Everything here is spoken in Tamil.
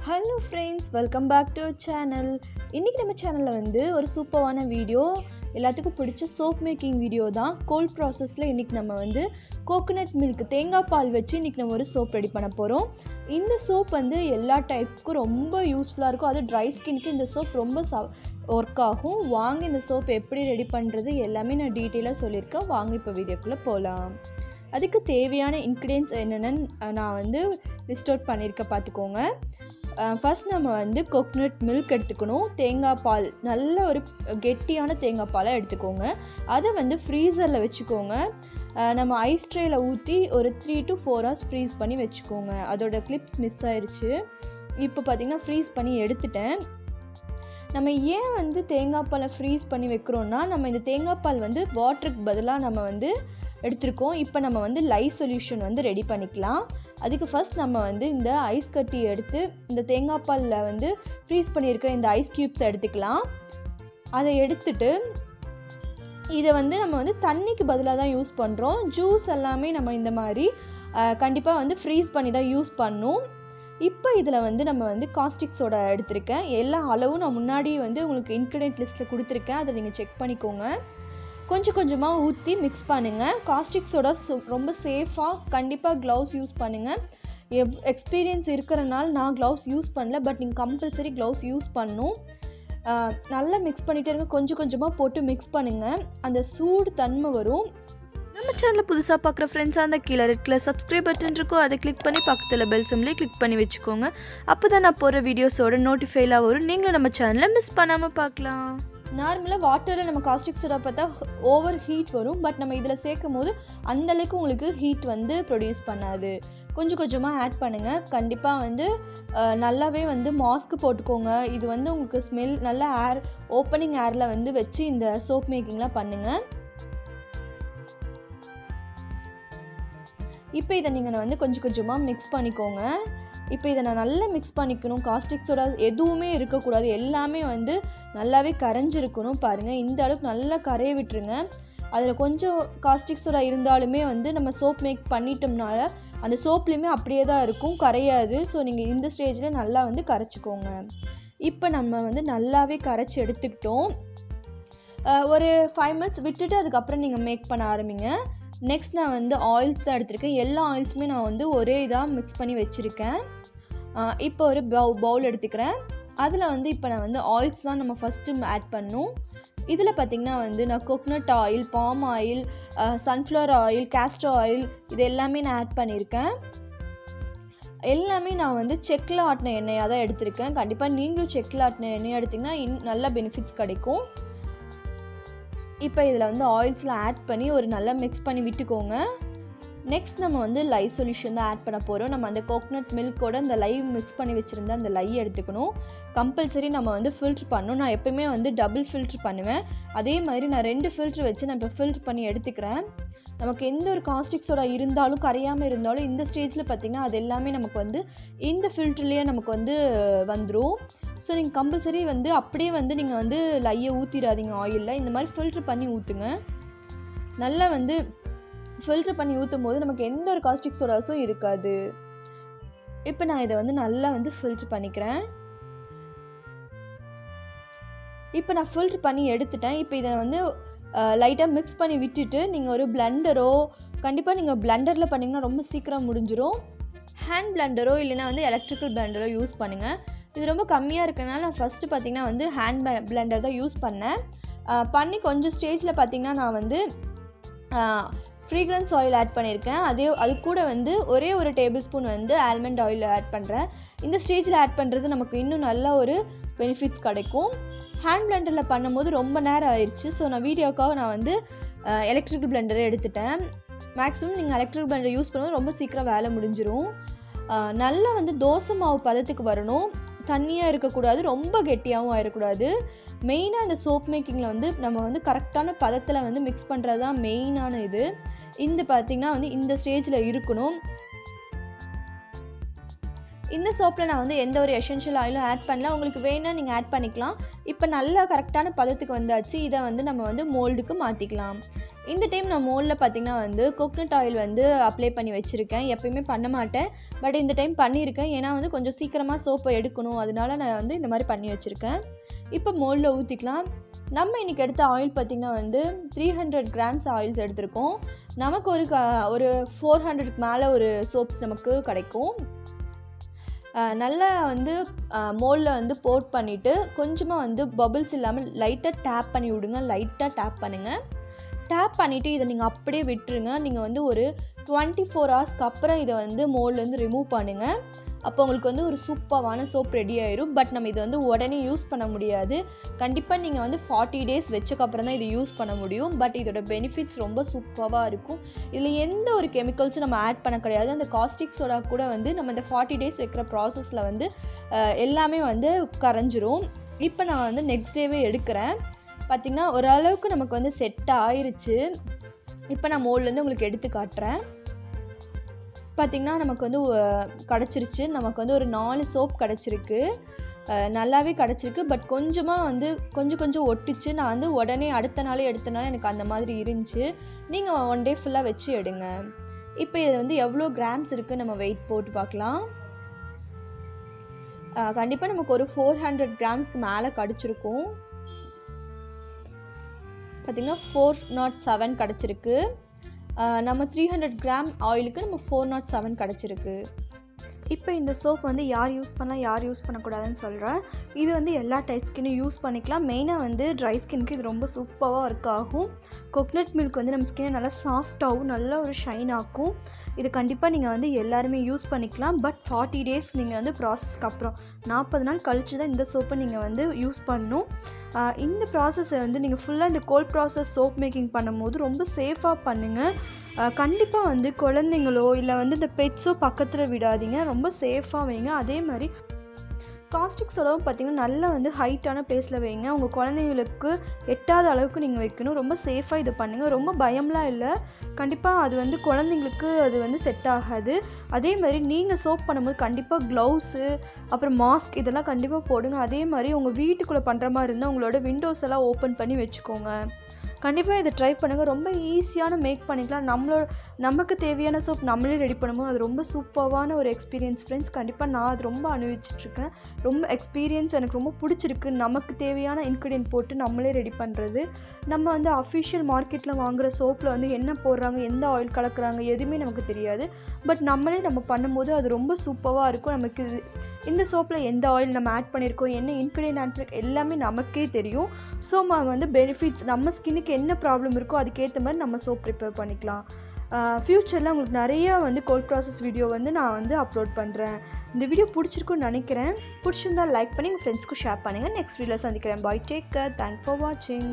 Hello friends, welcome back to our channel. இன்றைக்கி நம்ம சேனலில் வந்து ஒரு சூப்பரான வீடியோ, எல்லாத்துக்கும் பிடிச்ச சோப் மேக்கிங் வீடியோ தான். கோல்ட் ப்ராசஸில் இன்றைக்கி நம்ம வந்து கோகோனட் மில்க் தேங்காய் பால் வச்சு இன்றைக்கி நம்ம ஒரு சோப் ரெடி பண்ண போகிறோம். இந்த சோப் வந்து எல்லா டைப்புக்கும் ரொம்ப யூஸ்ஃபுல்லாக இருக்கும். அது ட்ரை ஸ்கின்க்கு இந்த சோப் ரொம்ப ஒர்க் ஆகும். வாங்க இந்த சோப் எப்படி ரெடி பண்ணுறது எல்லாமே நான் டீட்டெயிலாக சொல்லியிருக்கேன். வாங்க இப்போ வீடியோக்குள்ளே போகலாம். அதுக்கு தேவையான இன்க்ரீடியன்ட்ஸ் என்னென்னு நான் வந்து லிஸ்ட் அவுட் பண்ணியிருக்கேன், பார்த்துக்கோங்க. ஃபஸ்ட் நம்ம வந்து கோகோனட் மில்க் எடுத்துக்கணும். தேங்காய் பால், நல்ல ஒரு கெட்டியான தேங்காய் பாலை எடுத்துக்கோங்க. அதை வந்து ஃப்ரீசரில் வச்சுக்கோங்க. நம்ம ஐஸ் ட்ரேயில் ஊற்றி ஒரு 3 to 4 hours ஃப்ரீஸ் பண்ணி வச்சுக்கோங்க. அதோட கிளிப்ஸ் மிஸ் ஆயிடுச்சு. இப்போ பார்த்திங்கன்னா ஃப்ரீஸ் பண்ணி எடுத்துட்டேன். நம்ம ஏன் வந்து தேங்காய் பாலை ஃப்ரீஸ் பண்ணி வைக்கிறோன்னா, நம்ம இந்த தேங்காய் பால் வந்து வாட்டருக்கு பதிலாக நம்ம வந்து எடுத்துருக்கோம். இப்போ நம்ம வந்து லைஸ் சொல்யூஷன் வந்து ரெடி பண்ணிக்கலாம். அதுக்கு ஃபஸ்ட் நம்ம வந்து இந்த ஐஸ் கட்டி எடுத்து இந்த தேங்காய் பாலில் வந்து ஃப்ரீஸ் பண்ணியிருக்கிற இந்த ஐஸ் க்யூப்ஸ் எடுத்துக்கலாம். அதை எடுத்துட்டு இதை வந்து நம்ம வந்து தண்ணிக்கு பதிலாக தான் யூஸ் பண்ணுறோம். ஜூஸ் எல்லாமே நம்ம இந்த மாதிரி கண்டிப்பாக வந்து ஃப்ரீஸ் பண்ணி தான் யூஸ் பண்ணணும். இப்போ இதில் வந்து நம்ம வந்து காஸ்டிக் சோடா எடுத்திருக்கேன். எல்லா அளவும் நான் முன்னாடி வந்து உங்களுக்கு இன்க்ரீடியன்ட் லிஸ்ட்டில் கொடுத்துருக்கேன். அதை நீங்கள் செக் பண்ணிக்கோங்க. கொஞ்சம் கொஞ்சமாக ஊற்றி மிக்ஸ் பண்ணுங்கள். காஸ்டிக் சோடா ரொம்ப சேஃபாக, கண்டிப்பாக க்ளவுஸ் யூஸ் பண்ணுங்கள். எக்ஸ்பீரியன்ஸ் இருக்கிறனால நான் க்ளவுஸ் யூஸ் பண்ணல, பட் நீங்கள் கம்பல்சரி க்ளவுஸ் யூஸ் பண்ணணும். நல்லா மிக்ஸ் பண்ணிகிட்டே இருங்க. கொஞ்சம் கொஞ்சமாக போட்டு மிக்ஸ் பண்ணுங்கள். அந்த சூடு தன்மை வரும். நம்ம சேனலில் புதுசாக பார்க்குற ஃப்ரெண்ட்ஸாக அந்த கீழே ரெட் கலர் சப்ஸ்கிரைப் பட்டன் இருக்கும். அதை கிளிக் பண்ணி பக்கத்தில் பெல் சிம்லேயே கிளிக் பண்ணி வச்சுக்கோங்க. அப்போ தான் நான் போகிற வீடியோஸோட நோட்டிஃபைலாக வரும். நீங்களும் நம்ம சேனலை மிஸ் பண்ணாமல் பார்க்கலாம். நார்மலாக வாட்டரில் நம்ம காஸ்டிக் சோடா பார்த்தா ஓவர் ஹீட் வரும், பட் நம்ம இதில் சேர்க்கும் போது அந்தளவுக்கு உங்களுக்கு ஹீட் வந்து ப்ரொடியூஸ் பண்ணாது. கொஞ்சம் கொஞ்சமாக ஆட் பண்ணுங்கள். கண்டிப்பாக வந்து நல்லாவே வந்து மாஸ்க் போட்டுக்கோங்க. இது வந்து உங்களுக்கு ஸ்மெல் நல்லா ஓப்பனிங் ஏரில் வந்து வச்சு இந்த சோப் மேக்கிங்லாம் பண்ணுங்கள். இப்போ இதை நீங்கள் வந்து கொஞ்சம் கொஞ்சமாக மிக்ஸ் பண்ணிக்கோங்க. இப்போ இதை நான் நல்லா மிக்ஸ் பண்ணிக்கணும். காஸ்டிக் சோடா எதுவுமே இருக்கக்கூடாது, எல்லாமே வந்து நல்லாவே கரைஞ்சிருக்கணும். பாருங்கள், இந்த அளவுக்கு நல்லா கரைய விட்டுருங்க. அதில் கொஞ்சம் காஸ்டிக் சோடா இருந்தாலுமே வந்து நம்ம சோப் மேக் பண்ணிட்டோம்னால அந்த சோப்லேயுமே அப்படியே தான் இருக்கும், கரையாது. ஸோ நீங்கள் இந்த ஸ்டேஜில் நல்லா வந்து கரைச்சிக்கோங்க. இப்போ நம்ம வந்து நல்லாவே கரைச்சி எடுத்துக்கிட்டோம். ஒரு 5 minutes விட்டுட்டு அதுக்கப்புறம் நீங்கள் மேக் பண்ண ஆரம்பிங்க. நெக்ஸ்ட் நான் வந்து ஆயில்ஸ் தான் எடுத்திருக்கேன். எல்லா ஆயில்ஸுமே நான் வந்து ஒரே இதாக மிக்ஸ் பண்ணி வச்சுருக்கேன். இப்போ ஒரு பவுல் எடுத்துக்கிறேன். அதில் வந்து இப்போ நான் வந்து ஆயில்ஸ் தான் நம்ம ஃபஸ்ட்டு ஆட் பண்ணணும். இதில் பார்த்திங்கன்னா வந்து நான் coconut oil, palm oil, sunflower oil, castor oil, இது எல்லாமே நான் ஆட் பண்ணியிருக்கேன். எல்லாமே நான் வந்து செக்கில் ஆட்டின எண்ணெயாக தான் எடுத்திருக்கேன். கண்டிப்பாக நீங்களும் செக்கில் ஆட்டின எண்ணெயாக எடுத்திங்கன்னா நல்ல பெனிஃபிட்ஸ் கிடைக்கும். இப்போ இதில் வந்து ஆயில்ஸில் ஆட் பண்ணி ஒரு நல்லா மிக்ஸ் பண்ணி விட்டுக்கோங்க. நெக்ஸ்ட் நம்ம வந்து லை சொல்யூஷன் தான் ஆட் பண்ண போகிறோம். நம்ம அந்த கோகோனட் மில்கோட இந்த லை மிக்ஸ் பண்ணி வச்சுருந்த அந்த லை எடுத்துக்கணும். கம்பல்சரி நம்ம வந்து ஃபில்ட்ரு பண்ணணும். நான் எப்போயுமே வந்து டபுள் ஃபில்ட்ரு பண்ணுவேன். அதே மாதிரி நான் 2 ஃபில்ட்ரு வச்சு நான் இப்போ ஃபில்ட்ரு பண்ணி எடுத்துக்கிறேன். நமக்கு எந்த ஒரு காஸ்டிக் சோடா இருந்தாலும் கரையாமல் இருந்தாலும் இந்த ஸ்டேஜில் பார்த்திங்கன்னா அது எல்லாமே நமக்கு வந்து இந்த ஃபில்ட்ருலேயே நமக்கு வந்து வந்துடும். ஸோ நீங்கள் கம்பல்சரி வந்து அப்படியே வந்து நீங்கள் வந்து லையை ஊற்றிடாதீங்க ஆயிலில். இந்த மாதிரி ஃபில்ட்ரு பண்ணி ஊற்றுங்க. நல்லா வந்து ஃபில்ட்ரு பண்ணி ஊற்றும் போது நமக்கு எந்த ஒரு காஸ்டிக் சோடாஸும் இருக்காது. இப்போ நான் இதை வந்து நல்லா வந்து ஃபில்ட்ரு பண்ணிக்கிறேன். இப்போ நான் ஃபில்ட்ரு பண்ணி எடுத்துட்டேன். இப்போ இதை வந்து லைட்டாக மிக்ஸ் பண்ணி விட்டுட்டு நீங்கள் ஒரு பிளெண்டரோ, கண்டிப்பாக நீங்கள் பிளெண்டரில் பண்ணிங்கன்னா ரொம்ப சீக்கிரம் முடிஞ்சிடும். ஹேண்ட் பிளெண்டரோ இல்லைனா வந்து எலக்ட்ரிக்கல் பிளெண்டரோ யூஸ் பண்ணுங்கள். இது ரொம்ப கம்மியாக இருக்கனால நான் ஃபஸ்ட்டு பார்த்திங்கன்னா வந்து ஹேண்ட் பிளெண்டர் தான் யூஸ் பண்ணேன். பண்ணி கொஞ்சம் ஸ்டேஜில் பார்த்திங்கன்னா நான் வந்து ஃப்ரீக்ரன்ஸ் ஆயில் ஆட் பண்ணியிருக்கேன். அது கூட வந்து ஒரே ஒரு டேபிள் ஸ்பூன் வந்து ஆல்மண்ட் ஆயில் ஆட் பண்ணுறேன். இந்த ஸ்டேஜில் ஆட் பண்ணுறது நமக்கு இன்னும் நல்ல ஒரு பெனிஃபிட்ஸ் கிடைக்கும். ஹேண்ட் பிளெண்டரில் பண்ணும்போது ரொம்ப நேரம் ஆயிடுச்சு. ஸோ நான் வீடியோக்காக நான் வந்து எலக்ட்ரிக்கல் பிளெண்டரை எடுத்துட்டேன். மேக்ஸிமம் நீங்கள் எலக்ட்ரிக்கல் பிளெண்டர் யூஸ் பண்ணும்போது ரொம்ப சீக்கிரம் வேலை முடிஞ்சிடும். நல்லா வந்து தோசை மாவு பதத்துக்கு வரணும். தண்ணியாக இருக்கக்கூடாது, ரொம்ப கெட்டியாகவும் ஆயிடக்கூடாது. மெயினாக இந்த சோப் மேக்கிங்கில் வந்து நம்ம வந்து கரெக்டான பதத்தில் வந்து மிக்ஸ் பண்ணுறது தான் மெயினான இது. இந்த பார்த்திங்கன்னா வந்து இந்த ஸ்டேஜில் இருக்கணும். இந்த சோப்பில் நான் வந்து எந்த ஒரு எசென்ஷியல் ஆயிலும் ஆட் பண்ணல. உங்களுக்கு வேணா நீங்கள் ஆட் பண்ணிக்கலாம். இப்போ நல்லா கரெக்டான பதத்துக்கு வந்தாச்சு. இதை வந்து நம்ம வந்து மோல்டுக்கு மாற்றிக்கலாம். இந்த டைம் நான் மோல்டில் பார்த்திங்கன்னா வந்து கோகனட் ஆயில் வந்து அப்ளை பண்ணி வச்சுருக்கேன். எப்பயுமே பண்ண மாட்டேன், பட் இந்த டைம் பண்ணியிருக்கேன். ஏன்னா வந்து கொஞ்சம் சீக்கிரமாக சோப்பை எடுக்கணும், அதனால நான் வந்து இந்த மாதிரி பண்ணி வச்சுருக்கேன். இப்போ மோல்டில் ஊற்றிக்கலாம். நம்ம இன்றைக்கி எடுத்த ஆயில் பார்த்திங்கன்னா வந்து 300 கிராம்ஸ் ஆயில்ஸ் எடுத்திருக்கோம். நமக்கு ஒரு 400க்கு மேலே ஒரு சோப்ஸ் நமக்கு கிடைக்கும். நல்லா வந்து மோல்டில் வந்து போட் பண்ணிவிட்டு கொஞ்சமாக வந்து பபிள்ஸ் இல்லாமல் லைட்டாக டேப் பண்ணி விடுங்க. லைட்டாக டேப் பண்ணுங்கள். டேப் பண்ணிவிட்டு இதை நீங்கள் அப்படியே விட்டுருங்க. நீங்கள் வந்து ஒரு 24 ஹவர்ஸ்க்கு அப்புறம் இதை வந்து மோல்ட்லேருந்து ரிமூவ் பண்ணுங்கள். அப்போ உங்களுக்கு வந்து ஒரு சூப்பரான சோப் ரெடி ஆயிடும். பட் நம்ம இதை வந்து உடனே யூஸ் பண்ண முடியாது. கண்டிப்பாக நீங்கள் வந்து 40 டேஸ் வச்சக்கப்புறம் தான் இதை யூஸ் பண்ண முடியும். பட் இதோட பெனிஃபிட்ஸ் ரொம்ப சூப்பராக இருக்கும். இதில் எந்த ஒரு கெமிக்கல்ஸும் நம்ம ஆட் பண்ண கிடையாது. அந்த காஸ்டிக் சோடா கூட வந்து நம்ம இந்த 40 டேஸ் வைக்கிற ப்ராசஸில் வந்து எல்லாமே வந்து கரைஞ்சிரும். இப்போ நான் வந்து நெக்ஸ்ட் டேவே எடுக்கிறேன். பார்த்திங்கன்னா ஓரளவுக்கு நமக்கு வந்து செட் ஆயிருச்சு. இப்போ நான் மோல்ட்லேருந்து உங்களுக்கு எடுத்து காட்டுறேன். பார்த்திங்கன்னா நமக்கு வந்து கிடச்சிருச்சு. நமக்கு வந்து ஒரு 4 சோப் கிடச்சிருக்கு. நல்லாவே கிடச்சிருக்கு. பட் கொஞ்சமாக வந்து கொஞ்சம் ஒட்டுச்சு. நான் வந்து உடனே அடுத்த நாளே எடுத்தனால எனக்கு அந்த மாதிரி இருந்துச்சு. நீங்கள் 1 டே ஃபுல்லாக வச்சு எடுங்க. இப்போ இது வந்து எவ்வளோ கிராம்ஸ் இருக்குது நம்ம வெயிட் போட்டு பார்க்கலாம். கண்டிப்பாக நமக்கு ஒரு 400 கிராம்ஸ்க்கு மேலே கிடச்சிருக்கும். பார்த்திங்கன்னா 407 கிடச்சிருக்கு. நம்ம 300 கிராம் ஆயிலுக்கு நம்ம 407 கிடச்சிருக்கு. இப்போ இந்த சோப் வந்து யார் யூஸ் பண்ணலாம், யார் யூஸ் பண்ணக்கூடாதுன்னு சொல்கிறேன். இது வந்து எல்லா டைப் ஸ்கின்னும் யூஸ் பண்ணிக்கலாம். மெயினாக வந்து ட்ரை ஸ்கின்க்கு இது ரொம்ப சூப்பராக ஒர்க் ஆகும். கோகனட் மில்க் வந்து நம்ம ஸ்கின்னை நல்லா சாஃப்டாகவும் நல்ல ஒரு ஷைன் ஆக்கும். இது கண்டிப்பாக நீங்கள் வந்து எல்லாருமே யூஸ் பண்ணிக்கலாம். பட் 40 டேஸ் நீங்கள் வந்து ப்ராசஸ்க்கு அப்புறம் 40 நாள் கழித்து தான் இந்த சோப்பை நீங்கள் வந்து யூஸ் பண்ணணும். இந்த ப்ராசஸை வந்து நீங்கள் ஃபுல்லாக இந்த கோல்ட் ப்ராசஸ் சோப் மேக்கிங் பண்ணும்போது ரொம்ப சேஃபாக பண்ணுங்கள். கண்டிப்பாக வந்து குழந்தைங்களோ இல்லை வந்து இந்த பெட்ஸோ பக்கத்தில் விடாதீங்க. ரொம்ப சேஃபாக வைங்க. அதே மாதிரி காஸ்டிக் சோடாவும் பார்த்திங்கன்னா நல்லா வந்து ஹைட்டான பிளேஸில் வைங்க. உங்கள் குழந்தைங்களுக்கு எட்டாத அளவுக்கு நீங்கள் வைக்கணும். ரொம்ப சேஃபாக இதை பண்ணுங்கள். ரொம்ப பயம்லாம் இல்லை. கண்டிப்பாக அது வந்து குழந்தைங்களுக்கு அது வந்து செட் ஆகாது. அதே மாதிரி நீங்கள் சோப் பண்ணும்போது கண்டிப்பாக க்ளவுஸு அப்புறம் மாஸ்க் இதெல்லாம் கண்டிப்பாக போடுங்க. அதே மாதிரி உங்கள் வீட்டுக்குள்ளே பண்ணுற மாதிரி இருந்தால் உங்களோட விண்டோஸ் எல்லாம் ஓப்பன் பண்ணி வச்சுக்கோங்க. கண்டிப்பாக இதை ட்ரை பண்ணுங்கள். ரொம்ப ஈஸியான மேக் பண்ணிக்கலாம். நமக்கு தேவையான சோப் நம்மளே ரெடி பண்ணும்போது அது ரொம்ப சூப்பரான ஒரு எக்ஸ்பீரியன்ஸ் ஃப்ரெண்ட்ஸ். கண்டிப்பாக நான் அது ரொம்ப அனுபவிச்சிட்ருக்கேன். ரொம்ப எக்ஸ்பீரியன்ஸ் எனக்கு ரொம்ப பிடிச்சிருக்கு. நமக்கு தேவையான இன்க்ரீடியன்ட் போட்டு நம்மளே ரெடி பண்ணுறது. நம்ம வந்து அஃபிஷியல் மார்க்கெட்டில் வாங்குகிற சோப்பில் வந்து என்ன போடுறாங்க, எந்த ஆயில் கலக்குறாங்க எதுவுமே நமக்கு தெரியாது. பட் நம்மளே நம்ம பண்ணும்போது அது ரொம்ப சூப்பராக இருக்கும். நமக்கு இந்த சோப்பில் எந்த ஆயில் நம்ம ஆட் பண்ணியிருக்கோம், என்ன இன்க்ரீடியன்ட் ஆட் பண்ணியிருக்கோம் எல்லாமே நமக்கே தெரியும். ஸோ வந்து பெனிஃபிட்ஸ் நம்ம ஸ்கின்னுக்கு என்ன ப்ராப்ளம் இருக்கோ அதுக்கேற்ற மாதிரி நம்ம சோப் ப்ரிப்பேர் பண்ணிக்கலாம். ஃப்யூச்சரில் உங்களுக்கு நிறையா வந்து கோல்ட் ப்ராசஸ் வீடியோ வந்து நான் வந்து அப்லோட் பண்ணுறேன். இந்த வீடியோ பிடிச்சிருக்குன்னு நினைக்கிறேன். பிடிச்சிருந்தால் லைக் பண்ணி உங்கள் ஃப்ரெண்ட்ஸ்க்கு ஷேர் பண்ணுங்கள். நெக்ஸ்ட் வீடியோவில் சந்திக்கிறேன். பாய், டேக் கேர். தேங்க்ஸ் ஃபார் வாட்சிங்.